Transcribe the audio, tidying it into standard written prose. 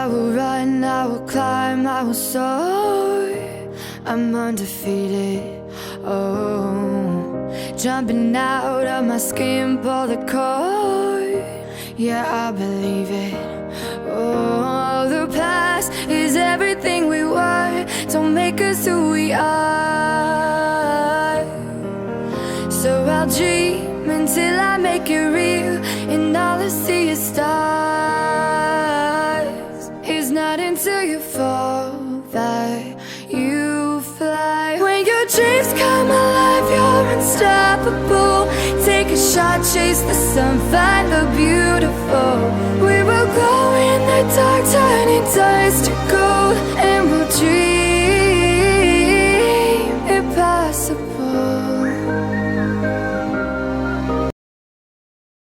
I will run, I will climb, I will soar. I'm undefeated, oh. Jumping out of my skin, pull the cord. Yeah, I believe it. Oh, the past is everything we were. Don't make us who we are. So I'll dream until I make it real, and all I see is stars. It's not until you fall that you fly. When your dreams come alive, you're unstoppable. Take a shot, chase the sun, find the beautiful. We will glow in the dark, turning dust to gold, and we'll dream